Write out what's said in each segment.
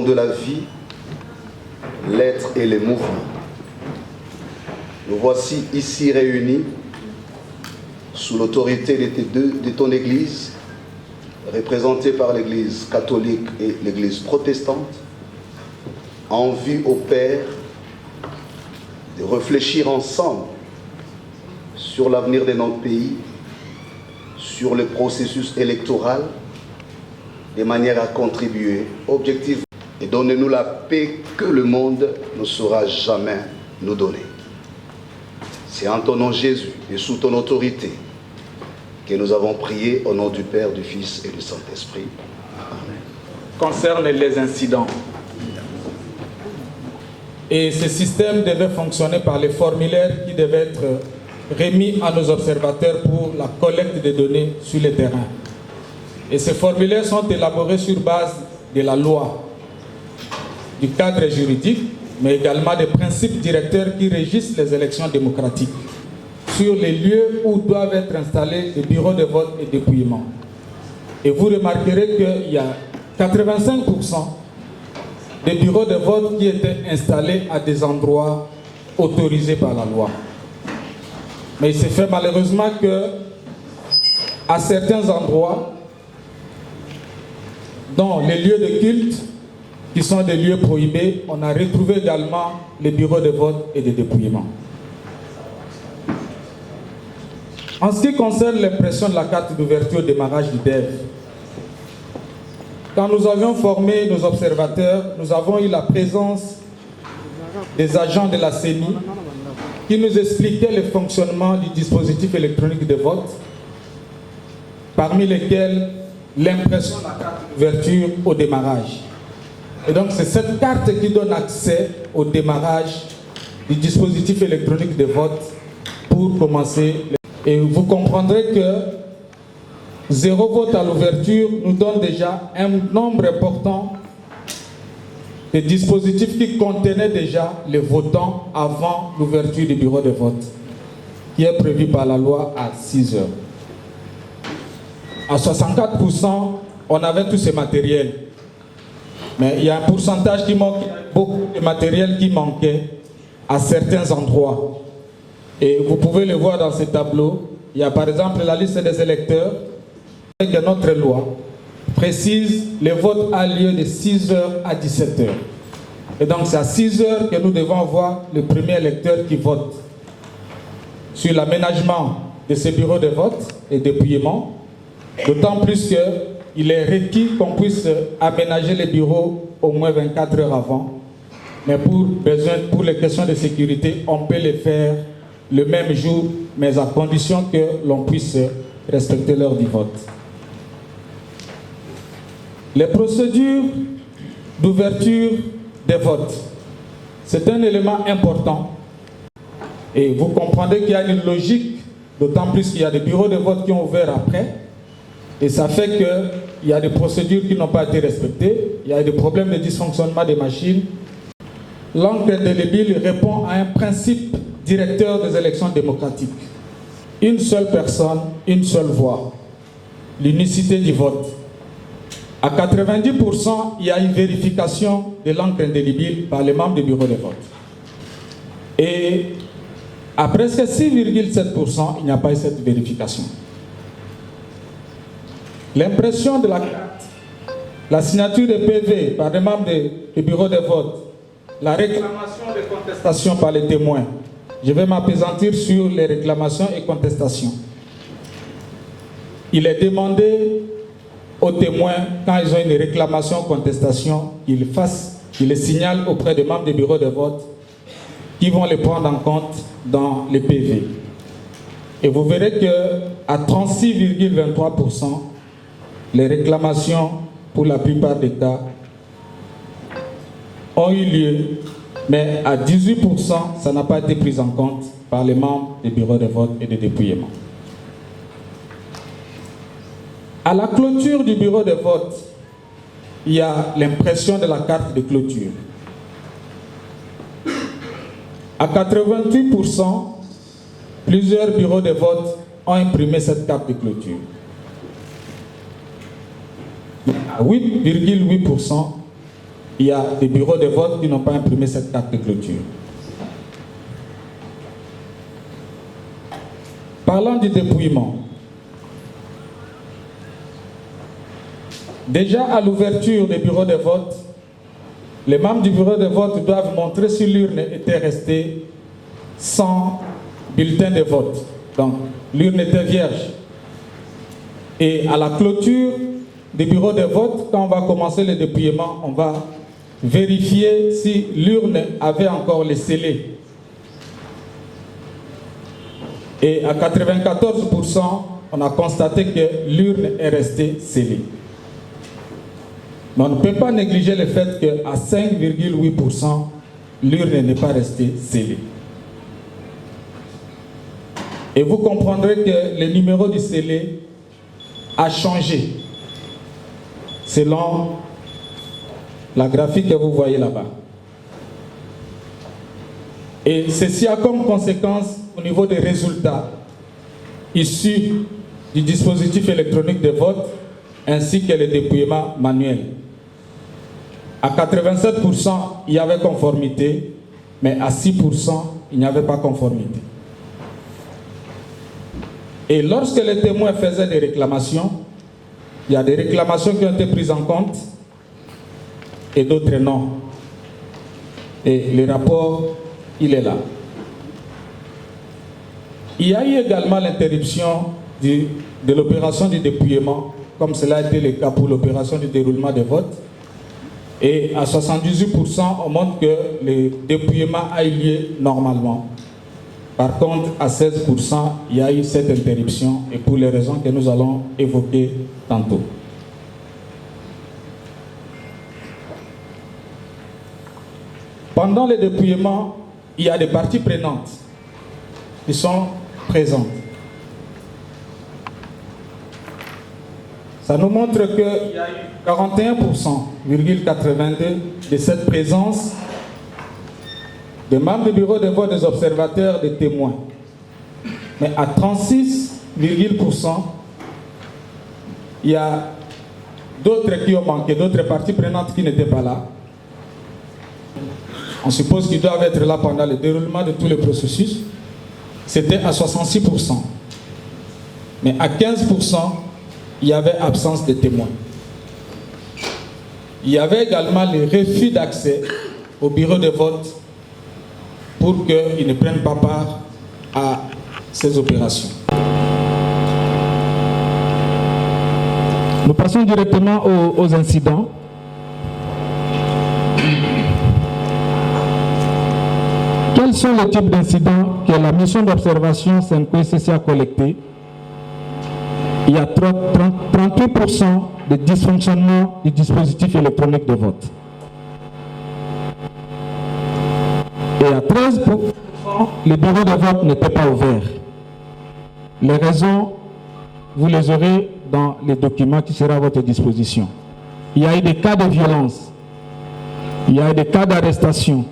de la vie, l'être et les mouvements. Nous voici ici réunis sous l'autorité de ton Église, représentée par l'Église catholique et l'Église protestante, en vue au Père de réfléchir ensemble sur l'avenir de notre pays, sur le processus électoral, de manière à contribuer objectivement et donnez-nous la paix que le monde ne saura jamais nous donner. C'est en ton nom Jésus et sous ton autorité que nous avons prié au nom du Père, du Fils et du Saint-Esprit. Amen. Concerne les incidents. Et ce système devait fonctionner par les formulaires qui devaient être remis à nos observateurs pour la collecte des données sur le terrain. Et ces formulaires sont élaborés sur base de la loi, du cadre juridique, mais également des principes directeurs qui régissent les élections démocratiques, sur les lieux où doivent être installés les bureaux de vote et dépouillement. Et vous remarquerez qu'il y a 85% des bureaux de vote qui étaient installés à des endroits autorisés par la loi. Mais il s'est fait malheureusement que, à certains endroits, dans les lieux de culte, qui sont des lieux prohibés, on a retrouvé également les bureaux de vote et de dépouillement. En ce qui concerne l'impression de la carte d'ouverture au démarrage du DEV, quand nous avions formé nos observateurs, nous avons eu la présence des agents de la CENI qui nous expliquaient le fonctionnement du dispositif électronique de vote, parmi lesquels l'impression de la carte d'ouverture au démarrage. Et donc c'est cette carte qui donne accès au démarrage du dispositif électronique de vote pour commencer. Et vous comprendrez que 0 vote à l'ouverture nous donne déjà un nombre important de dispositifs qui contenaient déjà les votants avant l'ouverture du bureau de vote, qui est prévu par la loi à 6 heures. À 64%, on avait tous ces matériels. Mais il y a un pourcentage qui manque, beaucoup de matériel qui manquait à certains endroits. Et vous pouvez le voir dans ces tableaux. Il y a par exemple la liste des électeurs, avec notre loi précise le vote a lieu de 6 h à 17 h. Et donc c'est à 6 h que nous devons voir le premier électeur qui vote. Sur l'aménagement de ces bureaux de vote et dépouillement, d'autant plus qu'il est requis qu'on puisse aménager les bureaux au moins 24 heures avant. Mais pour les questions de sécurité, on peut les faire le même jour, mais à condition que l'on puisse respecter l'heure du vote. Les procédures d'ouverture des votes, c'est un élément important. Et vous comprendrez qu'il y a une logique, d'autant plus qu'il y a des bureaux de vote qui ont ouvert après. Et ça fait qu'il y a des procédures qui n'ont pas été respectées, il y a des problèmes de dysfonctionnement des machines. L'encre indélébile répond à un principe directeur des élections démocratiques. Une seule personne, une seule voix. L'unicité du vote. À 90%, il y a une vérification de l'encre indélébile par les membres du bureau de vote. Et à presque 6,7%, il n'y a pas eu cette vérification. L'impression de la carte, la signature de PV par les membres du bureau de vote, la réclamation de contestation par les témoins. Je vais m'appesantir sur les réclamations et contestations. Il est demandé aux témoins, quand ils ont une réclamation ou contestation, qu'ils les signalent auprès des membres du bureau de vote qui vont les prendre en compte dans les PV. Et vous verrez qu'à 36,23%, les réclamations, pour la plupart des cas, ont eu lieu, mais à 18%, ça n'a pas été pris en compte par les membres des bureaux de vote et de dépouillement. À la clôture du bureau de vote, il y a l'impression de la carte de clôture. À 88%, plusieurs bureaux de vote ont imprimé cette carte de clôture. À 8,8%, il y a des bureaux de vote qui n'ont pas imprimé cette carte de clôture. Parlant du dépouillement, déjà à l'ouverture des bureaux de vote, les membres du bureau de vote doivent montrer si l'urne était restée sans bulletin de vote. Donc, l'urne était vierge. Et à la clôture des bureaux de vote, quand on va commencer le dépouillement, on va vérifier si l'urne avait encore les scellés. Et à 94%, on a constaté que l'urne est restée scellée. Mais on ne peut pas négliger le fait qu'à 5,8%, l'urne n'est pas restée scellée. Et vous comprendrez que le numéro du scellé a changé selon la graphique que vous voyez là-bas. Et ceci a comme conséquence au niveau des résultats issus du dispositif électronique de vote ainsi que le dépouillement manuel. À 87%, il y avait conformité, mais à 6%, il n'y avait pas conformité. Et lorsque les témoins faisaient des réclamations, il y a des réclamations qui ont été prises en compte et d'autres non. Et le rapport, il est là. Il y a eu également l'interruption de l'opération du dépouillement, comme cela a été le cas pour l'opération du déroulement des votes. Et à 78%, on montre que le dépouillement a eu lieu normalement. Par contre, à 16%, il y a eu cette interruption et pour les raisons que nous allons évoquer tantôt. Pendant le dépouillement, il y a des parties prenantes qui sont présentes. Ça nous montre qu'il y a eu 41,82% de cette présence des membres du bureau de vote, des observateurs, des témoins. Mais à 36,%, il y a d'autres qui ont manqué, d'autres parties prenantes qui n'étaient pas là. On suppose qu'ils doivent être là pendant le déroulement de tout le processus. C'était à 66%. Mais à 15%, il y avait absence de témoins. Il y avait également le refus d'accès au bureau de vote pour qu'ils ne prennent pas part à ces opérations. Nous passons directement aux incidents. Quels sont les types d'incidents que la mission d'observation SENCO-ICC a collectés? Il y a 38% de dysfonctionnement du dispositif électronique de vote. Et à 13%, les bureaux de vote n'étaient pas ouverts. Les raisons, vous les aurez dans les documents qui seront à votre disposition. Il y a eu des cas de violence, il y a eu des cas d'arrestation.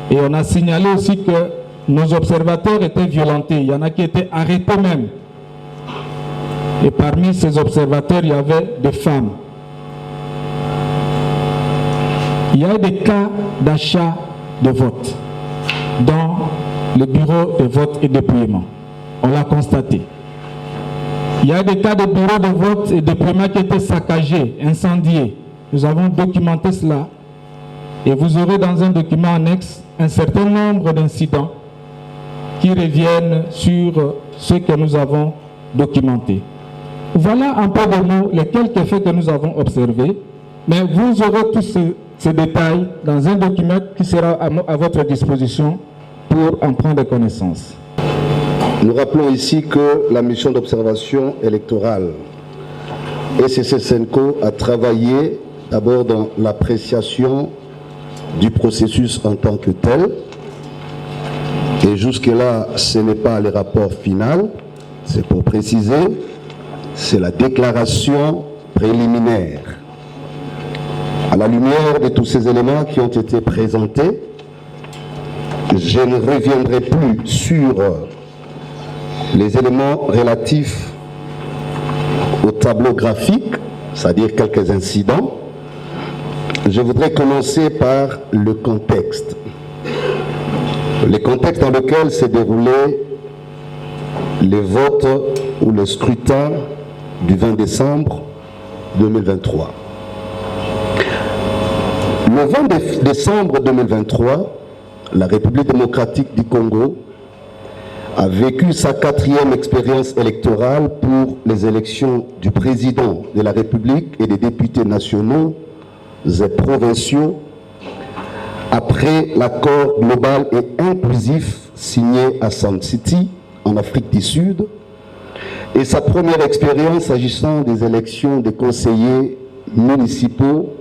Et on a signalé aussi que nos observateurs étaient violentés. Il y en a qui étaient arrêtés même. Et parmi ces observateurs, il y avait des femmes. Il y a eu des cas d'achat de vote dans le bureau de vote et dépouillement. On l'a constaté. Il y a des cas de bureau de vote et dépouillement qui étaient saccagés, incendiés. Nous avons documenté cela. Et vous aurez dans un document annexe un certain nombre d'incidents qui reviennent sur ce que nous avons documenté. Voilà un peu de nous les quelques faits que nous avons observés, mais vous aurez tous ces détails dans un document qui sera à votre disposition pour en prendre connaissance. Nous rappelons ici que la mission d'observation électorale ECC SENCO a travaillé d'abord dans l'appréciation du processus en tant que tel. Et jusque-là, ce n'est pas le rapport final, c'est pour préciser, c'est la déclaration préliminaire. À la lumière de tous ces éléments qui ont été présentés, je ne reviendrai plus sur les éléments relatifs au tableau graphique, c'est-à-dire quelques incidents. je voudrais commencer par le contexte. Le contexte dans lequel s'est déroulé les votes ou le scrutin du 20 décembre 2023. Le 20 décembre 2023, la République démocratique du Congo a vécu sa 4e expérience électorale pour les élections du président de la République et des députés nationaux et provinciaux après l'accord global et inclusif signé à Sun City, en Afrique du Sud, et sa première expérience s'agissant des élections des conseillers municipaux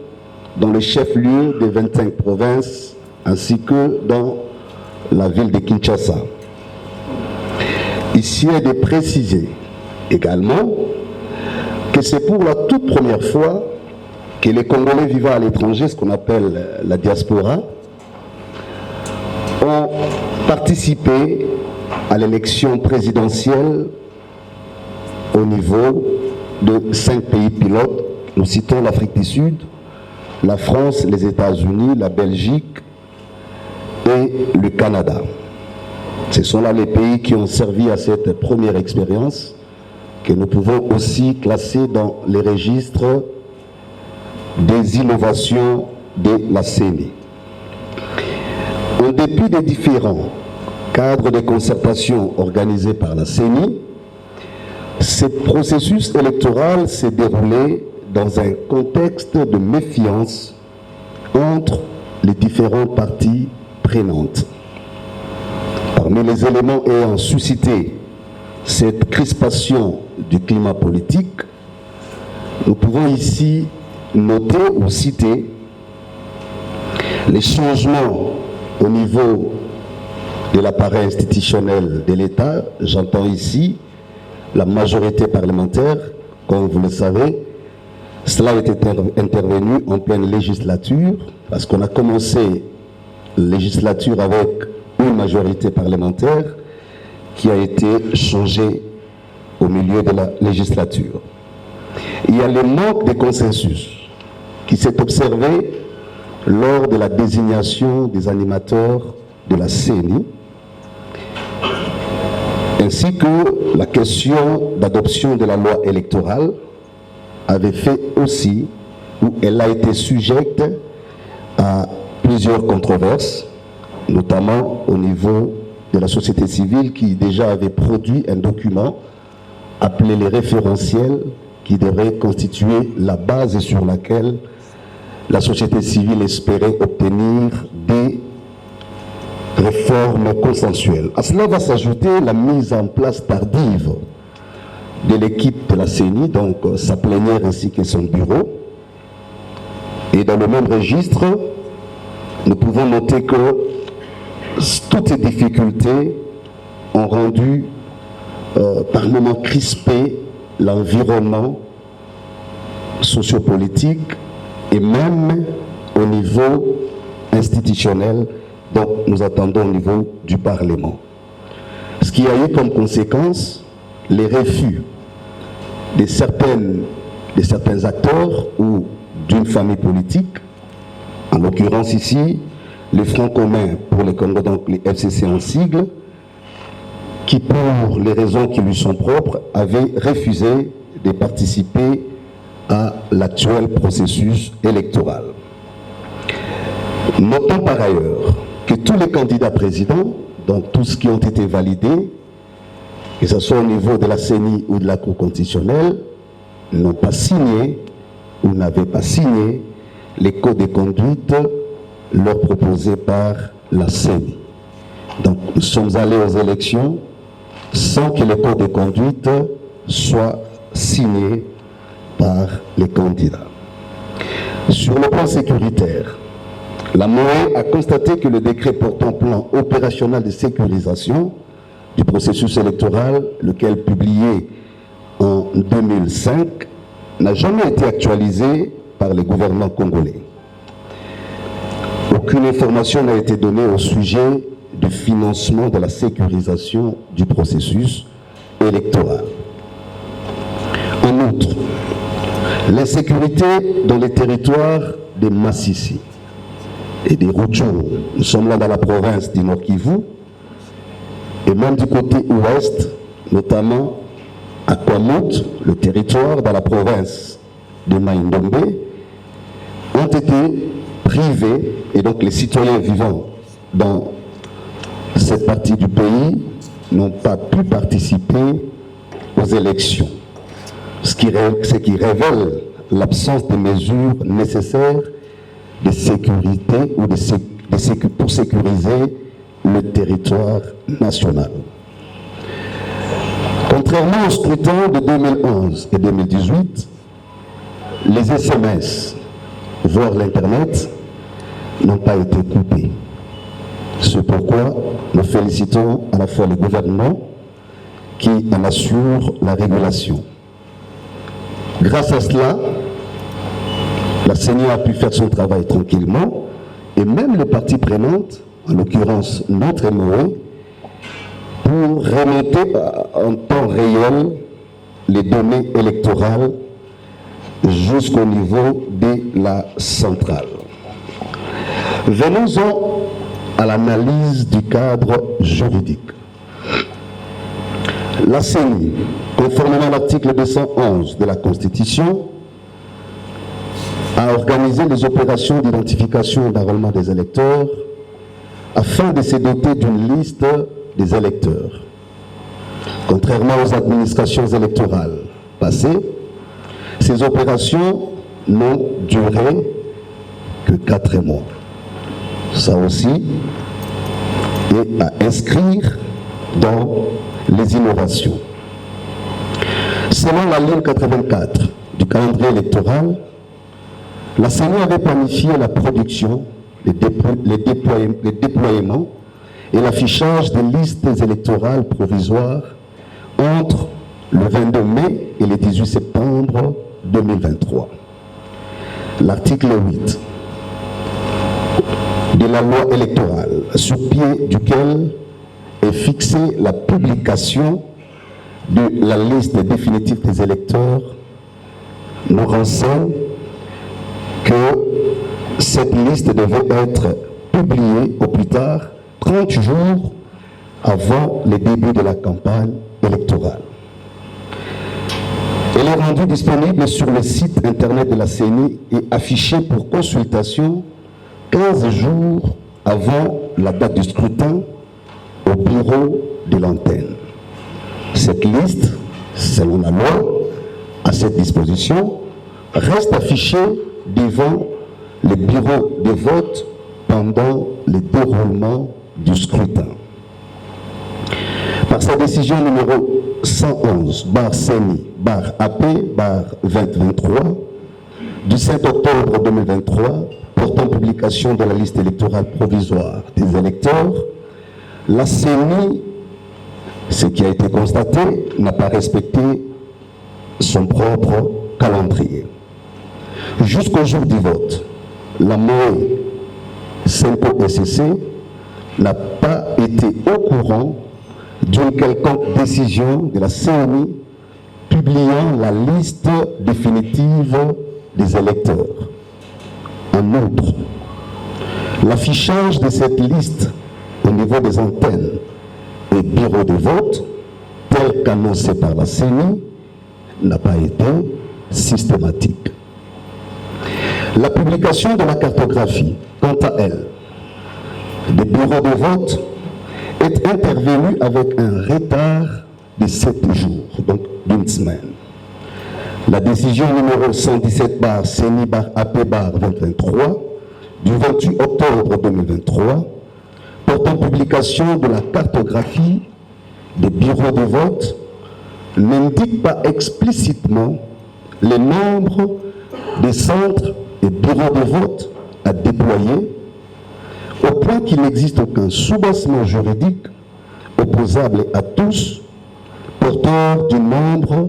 dans le chef-lieu des 25 provinces ainsi que dans la ville de Kinshasa. Ici est de préciser également que c'est pour la toute première fois que les Congolais vivant à l'étranger, ce qu'on appelle la diaspora, ont participé à l'élection présidentielle au niveau de 5 pays pilotes. Nous citons l'Afrique du Sud, la France, les États-Unis, la Belgique et le Canada. Ce sont là les pays qui ont servi à cette première expérience que nous pouvons aussi classer dans les registres des innovations de la CENI. En dépit des différents cadres de concertation organisés par la CENI, ce processus électoral s'est déroulé dans un contexte de méfiance entre les différentes parties prenantes. Parmi les éléments ayant suscité cette crispation du climat politique, nous pouvons ici noter ou citer les changements au niveau de l'appareil institutionnel de l'État. J'entends ici la majorité parlementaire, comme vous le savez. Cela est intervenu en pleine législature, parce qu'on a commencé la législature avec une majorité parlementaire qui a été changée au milieu de la législature. Il y a le manque de consensus qui s'est observé lors de la désignation des animateurs de la CENI, ainsi que la question d'adoption de la loi électorale avait fait aussi, où elle a été sujette à plusieurs controverses, notamment au niveau de la société civile qui déjà avait produit un document appelé les référentiels qui devrait constituer la base sur laquelle la société civile espérait obtenir des réformes consensuelles. À cela va s'ajouter la mise en place tardive de l'équipe de la CENI, donc sa plénière ainsi que son bureau. Et dans le même registre, nous pouvons noter que toutes ces difficultés ont rendu par moments crispé l'environnement sociopolitique et même au niveau institutionnel, donc nous attendons au niveau du Parlement. Ce qui a eu comme conséquence les refus de certains acteurs ou d'une famille politique, en l'occurrence ici, les Front commun pour le Congo, donc les FCC en sigle, qui pour les raisons qui lui sont propres, avaient refusé de participer à l'actuel processus électoral. Notons par ailleurs que tous les candidats présidents, donc tous qui ont été validés, que ce soit au niveau de la CENI ou de la Cour constitutionnelle, n'ont pas signé ou n'avaient pas signé les codes de conduite leur proposés par la CENI. Donc nous sommes allés aux élections sans que les codes de conduite soient signés par les candidats. Sur le plan sécuritaire, la MOE a constaté que le décret portant plan opérationnel de sécurisation du processus électoral, lequel publié en 2005, n'a jamais été actualisé par les gouvernements congolais. Aucune information n'a été donnée au sujet du financement de la sécurisation du processus électoral. En outre, l'insécurité dans les territoires des Massissi et des Rutshuru. Nous sommes là dans la province du Nord Kivu et même du côté ouest, notamment à Kwamut, le territoire dans la province de Maïndombe, ont été privés, et donc les citoyens vivant dans cette partie du pays n'ont pas pu participer aux élections, ce qui révèle l'absence de mesures nécessaires de sécurité ou pour sécuriser le territoire national. Contrairement au scrutin de 2011 et 2018, les SMS, voire l'Internet, n'ont pas été coupés. C'est pourquoi nous félicitons à la fois le gouvernement qui en assure la régulation. Grâce à cela, la CENI a pu faire son travail tranquillement et même les parties prenantes, en l'occurrence notre MOE, pour remonter en temps réel les données électorales jusqu'au niveau de la centrale. Venons-en à l'analyse du cadre juridique. La CENI, conformément à l'article 211 de la Constitution, a organisé les opérations d'identification et d'enrôlement des électeurs afin de se doter d'une liste des électeurs. Contrairement aux administrations électorales passées, ces opérations n'ont duré que 4 mois. Ça aussi est à inscrire dans les innovations. Selon la ligne 84 du calendrier électoral, la CENI avait planifié la production, les déploiements et l'affichage des listes électorales provisoires entre le 22 mai et le 18 septembre 2023. L'article 8 de la loi électorale, sur pied duquel est fixée la publication de la liste définitive des électeurs, nous renseigne que cette liste devait être publiée au plus tard 30 jours avant le début de la campagne électorale. Elle est rendue disponible sur le site internet de la CENI et affichée pour consultation 15 jours avant la date du scrutin au bureau de l'antenne. Cette liste, selon la loi, à cette disposition, reste affichée devant les bureaux de vote pendant le déroulement du scrutin. Par sa décision numéro 111/CENI/AP/2023 du 7 octobre 2023 portant publication de la liste électorale provisoire des électeurs, la CENI, ce qui a été constaté, n'a pas respecté son propre calendrier. Jusqu'au jour du vote, la MOE SEMPO-SCC n'a pas été au courant d'une quelconque décision de la CENI publiant la liste définitive des électeurs. En outre, l'affichage de cette liste au niveau des antennes et bureaux de vote, tel qu'annoncé par la CENI, n'a pas été systématique. La publication de la cartographie, quant à elle, des bureaux de vote, est intervenue avec un retard de 7 jours, donc d'une semaine. La décision numéro 117/CENI/AP/2023 du 28 octobre 2023 portant publication de la cartographie des bureaux de vote n'indique pas explicitement les nombres des centres et bureaux de vote à déployer, au point qu'il n'existe aucun soubassement juridique opposable à tous porteur du nombre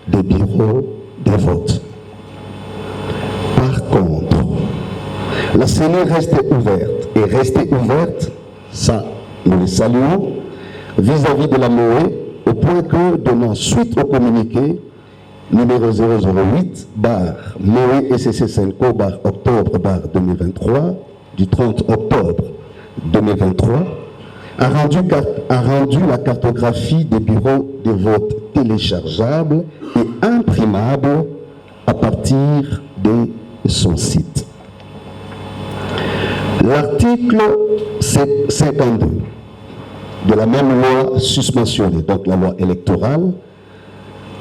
des bureaux de vote. Par contre, la CENI restait ouverte et restée ouverte, ça nous le saluons, vis-à-vis de la MOE, au point que, donnant suite au communiqué, numéro 008, Moé SCC Senco, octobre, 2023, du 30 octobre 2023, a rendu la cartographie des bureaux de vote téléchargeables et imprimables à partir de son site. L'article 52 de la même loi susmentionnée, donc la loi électorale,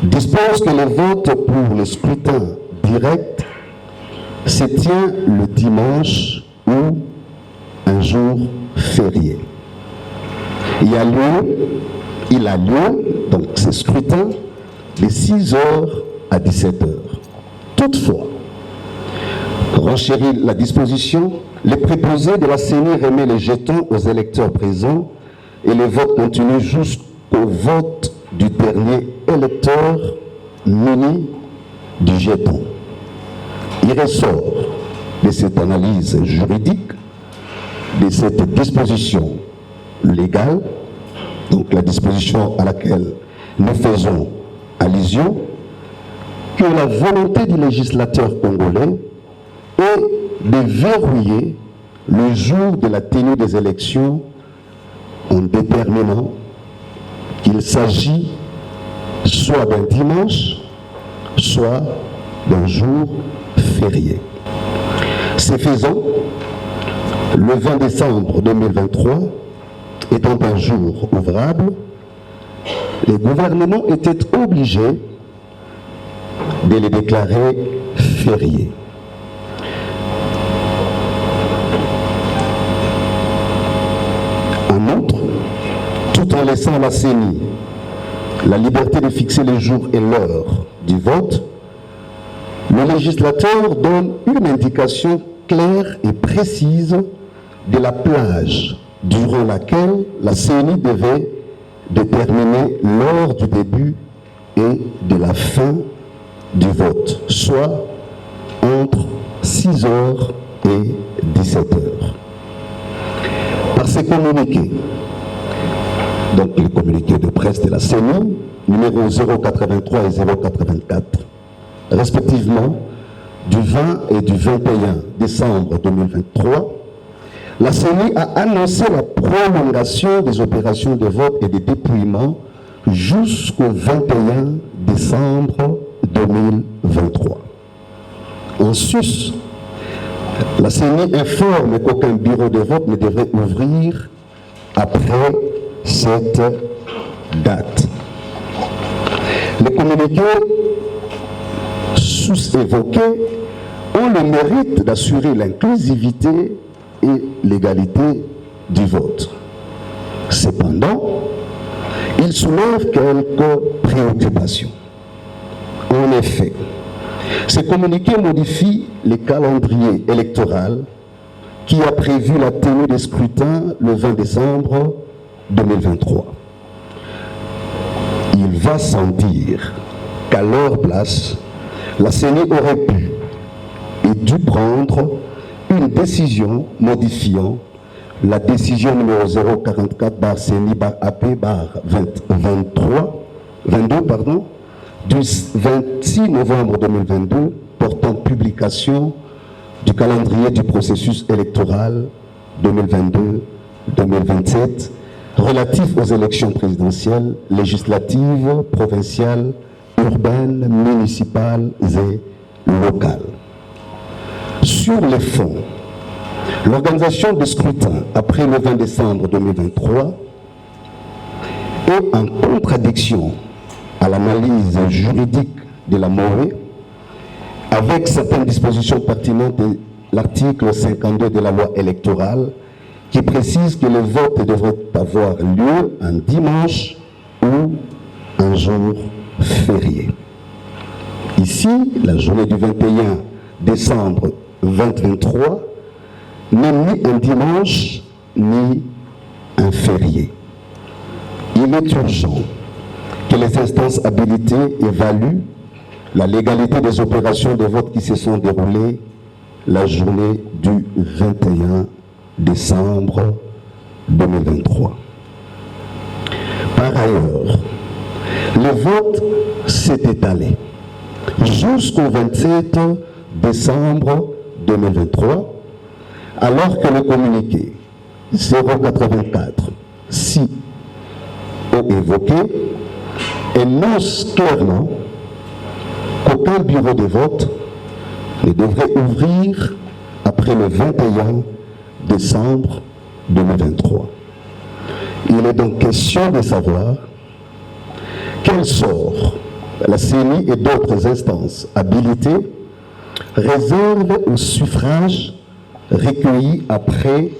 dispose que le vote pour le scrutin direct se tient le dimanche ou un jour férié. Il a lieu, donc ce scrutin, de 6h à 17h. Toutefois, pour enchérir la disposition, les préposés de la CENI remet les jetons aux électeurs présents et le vote continue jusqu'au vote du dernier électeur muni du jeton. Il ressort de cette analyse juridique, de cette disposition légale, donc la disposition à laquelle nous faisons allusion, que la volonté du législateur congolais est de verrouiller le jour de la tenue des élections en déterminant qu'il s'agit soit d'un dimanche, soit d'un jour férié. Ce faisant, le 20 décembre 2023, étant un jour ouvrable, les gouvernements étaient obligés de les déclarer fériés. En outre, tout en laissant la CENI la liberté de fixer les jours et l'heure du vote, le législateur donne une indication claire et précise de la plage durant laquelle la CENI devait déterminer l'heure du début et de la fin du vote, soit entre 6h et 17h. Par ces communiqués, donc les communiqués de presse de la CENI, numéro 083 et 084, respectivement du 20 et du 21 décembre 2023, la CENI a annoncé la prolongation des opérations de vote et de dépouillement jusqu'au 21 décembre 2023. En sus, la CENI informe qu'aucun bureau de vote ne devrait ouvrir après cette date. Les communiqués sous-évoqués ont le mérite d'assurer l'inclusivité et l'égalité du vote. Cependant, ils soulèvent quelques préoccupations. En effet, ces communiqués modifient le calendrier électoral qui a prévu la tenue des scrutins le 20 décembre 2023. Il va sans dire qu'à leur place, la CENI aurait pu et dû prendre une décision modifiant la décision numéro 044-CENI-AP-22 du 26 novembre 2022 portant publication du calendrier du processus électoral 2022-2027 relatif aux élections présidentielles, législatives, provinciales, urbaines, municipales et locales. Sur les fonds, l'organisation des scrutins après le 20 décembre 2023 est en contradiction à l'analyse juridique de la MOE avec certaines dispositions pertinentes de l'article 52 de la loi électorale qui précise que le vote devrait avoir lieu un dimanche ou un jour férié. Ici, la journée du 21 décembre 2023 n'est ni un dimanche ni un férié. Il est urgent que les instances habilitées évaluent la légalité des opérations de vote qui se sont déroulées la journée du 21 décembre 2023. Par ailleurs, le vote s'est étalé jusqu'au 27 décembre 2023, alors que le communiqué 084 si évoqué énonce clairement qu'aucun bureau de vote ne devrait ouvrir après le 21 décembre 2023. Il est donc question de savoir quel sort la CENI et d'autres instances habilitées réservent aux suffrages recueillis après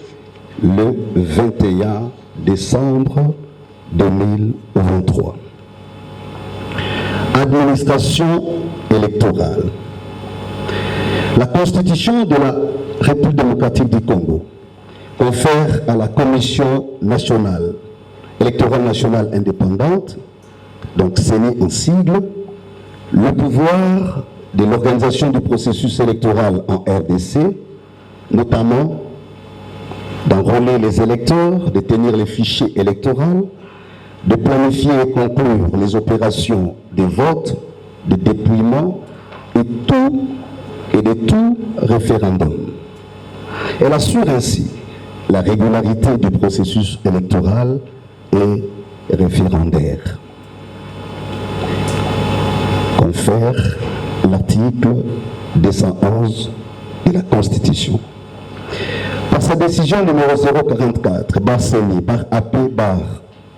le 21 décembre 2023. Administration électorale. La Constitution de la République démocratique du Congo confère à la Commission nationale, électorale nationale indépendante, donc CENI en sigle, le pouvoir de l'organisation du processus électoral en RDC, notamment d'enrôler les électeurs, de tenir les fichiers électoraux, de planifier et conclure les opérations de vote, de dépouillement et de tout référendum. Elle assure ainsi la régularité du processus électoral et référendaire. Confère l'article 211 de la Constitution. Par sa décision numéro 044, CENI, AP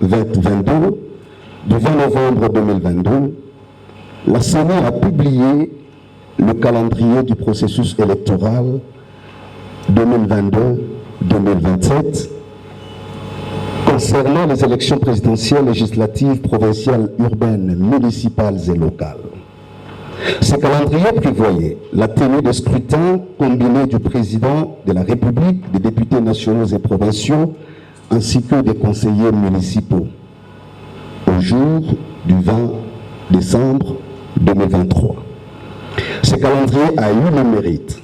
2022, du 20 novembre 2022, la CENI a publié le calendrier du processus électoral 2022-2027 concernant les élections présidentielles, législatives, provinciales, urbaines, municipales et locales. Ce calendrier prévoyait la tenue de scrutins combinés du président de la République, des députés nationaux et provinciaux, ainsi que des conseillers municipaux, au jour du 20 décembre 2023. Ce calendrier a eu le mérite,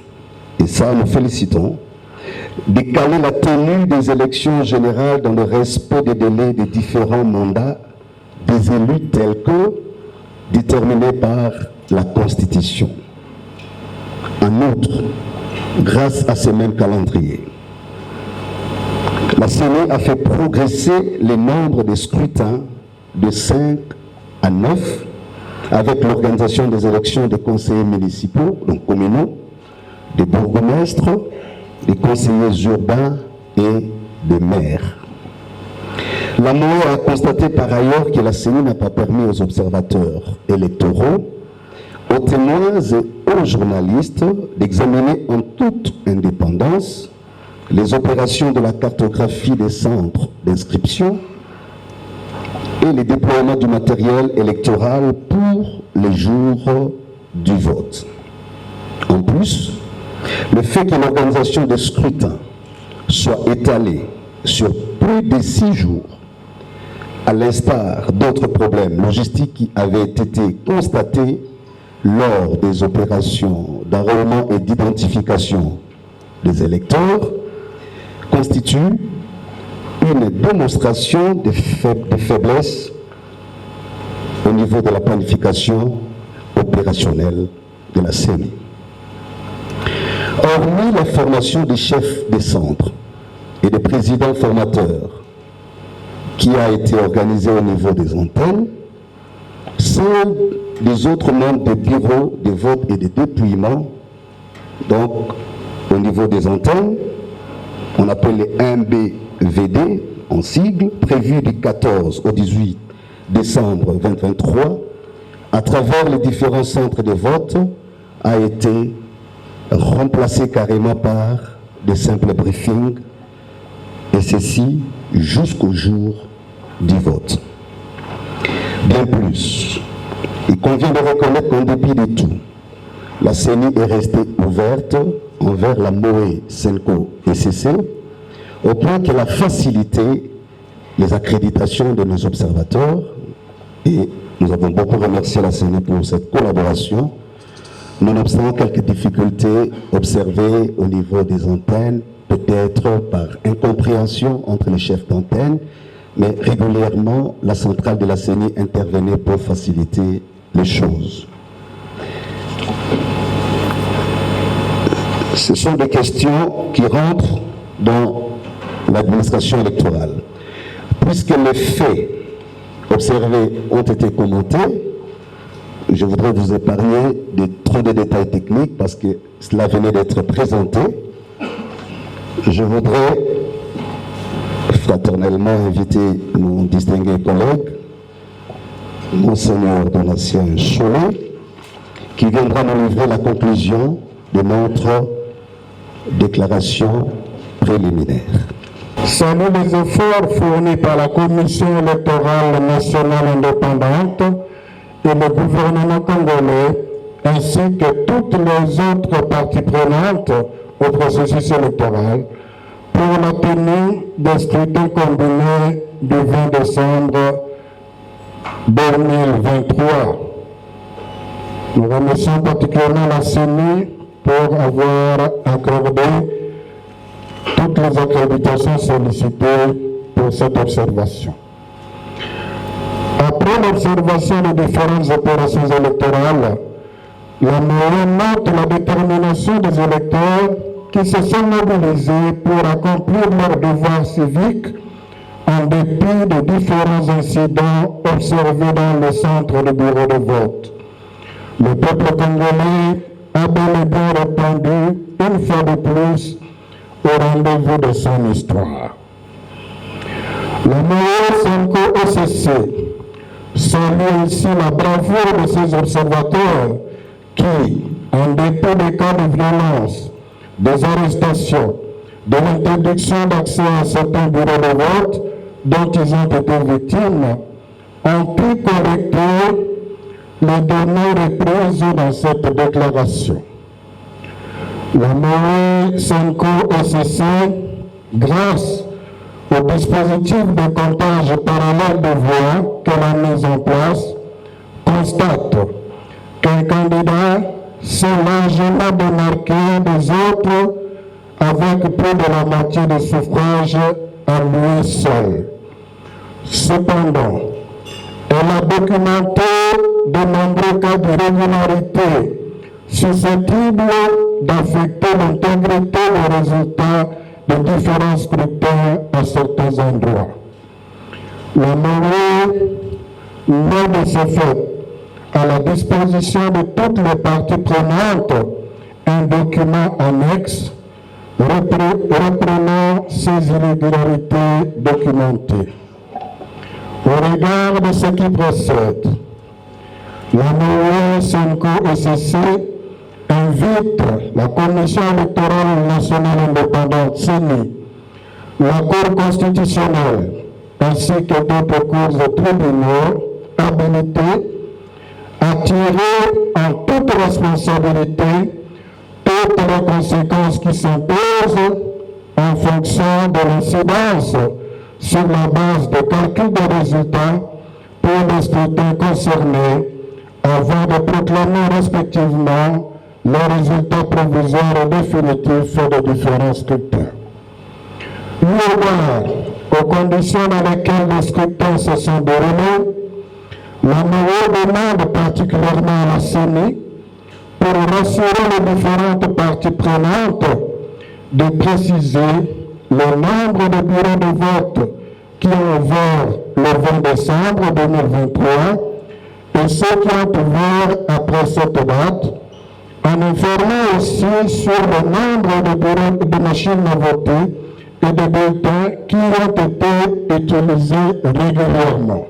et ça nous félicitons, de caler la tenue des élections générales dans le respect des délais des différents mandats des élus tels que déterminés par la Constitution. En outre, grâce à ce même calendrier, la CENI a fait progresser le nombre de scrutins de 5 à 9 avec l'organisation des élections des conseillers municipaux, donc communaux, des bourgmestres, des conseillers urbains et des maires. La MOE a constaté par ailleurs que la CENI n'a pas permis aux observateurs électoraux, aux témoins et aux journalistes d'examiner en toute indépendance les opérations de la cartographie des centres d'inscription et les déploiements du matériel électoral pour les jours du vote. En plus, le fait que l'organisation des scrutins soit étalée sur plus de 6 jours, à l'instar d'autres problèmes logistiques qui avaient été constatés lors des opérations d'enrôlement et d'identification des électeurs, constitue une démonstration de faiblesse au niveau de la planification opérationnelle de la CENI. Hormis la formation des chefs des centres et des présidents formateurs qui a été organisée au niveau des antennes, celle des autres membres des bureaux de vote et de dépouillement, donc au niveau des antennes, on appelle les 1BVD en sigle, prévu du 14 au 18 décembre 2023, à travers les différents centres de vote, a été remplacé carrément par des simples briefings, et ceci jusqu'au jour du vote. Bien plus, il convient de reconnaître qu'en dépit de tout, la CENI est restée ouverte envers la MOE, SENCO et CC, au point qu'elle a facilité les accréditations de nos observateurs, et nous avons beaucoup remercié la CENI pour cette collaboration, nonobstant quelques difficultés observées au niveau des antennes, peut-être par incompréhension entre les chefs d'antenne, mais régulièrement, la centrale de la CENI intervenait pour faciliter les choses. Ce sont des questions qui rentrent dans l'administration électorale. Puisque les faits observés ont été commentés, je voudrais vous épargner trop de détails techniques parce que cela venait d'être présenté. Je voudrais fraternellement inviter mon distingué collègue, Monseigneur Donatien Cholet, qui viendra nous livrer la conclusion de notre déclaration préliminaire. Salue les efforts fournis par la Commission électorale nationale indépendante et le gouvernement congolais, ainsi que toutes les autres parties prenantes au processus électoral, pour la tenue des scrutins combinés du 20 décembre 2023. Nous remercions particulièrement la CENI pour avoir accordé toutes les accréditations sollicitées pour cette observation. Après l'observation des différentes opérations électorales, la MOE note la détermination des électeurs qui se sont mobilisés pour accomplir leurs devoirs civiques en dépit de différents incidents observés dans le centre de bureau de vote. Le peuple congolais a bel et bien répondu une fois de plus au rendez-vous de son histoire. La MOE Senko-OCC salue ici la bravoure de ses observateurs qui, en dépit des cas de violence, des arrestations, de l'interdiction d'accès à certains bureaux de vote dont ils ont été victimes, ont pu collecter les données reprises dans cette déclaration. La MOE Senko-OCC, grâce au dispositif de comptage parallèle de voix qu'elle a mis en place, constate qu'un candidat s'est largement démarqué des autres avec plus de la moitié des suffrages à lui seul. Cependant, elle a documenté de nombreux cas d'irrégularité susceptibles d'affecter l'intégrité des résultats de différents scrutins à certains endroits. La MOE met de ce fait à la disposition de toutes les parties prenantes un document annexe reprenant ces irrégularités documentées. Au regard de ce qui précède, la MOE Senko-OCC invite la Commission électorale nationale indépendante CENI, la Cour constitutionnelle ainsi que d'autres cours et tribunaux habilités à tirer en toute responsabilité toutes les conséquences qui s'imposent en fonction de l'incidence sur la base de calcul des résultats pour les scrutins concernés avant de proclamer respectivement les résultats provisoires et définitifs des différents scrutins. Eu égard aux conditions dans lesquelles les scrutins se sont déroulés, la MOE demande particulièrement à la CENI pour rassurer les différentes parties prenantes de préciser le nombre de bureaux de vote qui ont ouvert le 20 décembre 2023 et ceux qui ont ouvert après cette date, en informant aussi sur le nombre de bureaux de machines à voter et de bulletins qui ont été utilisés régulièrement.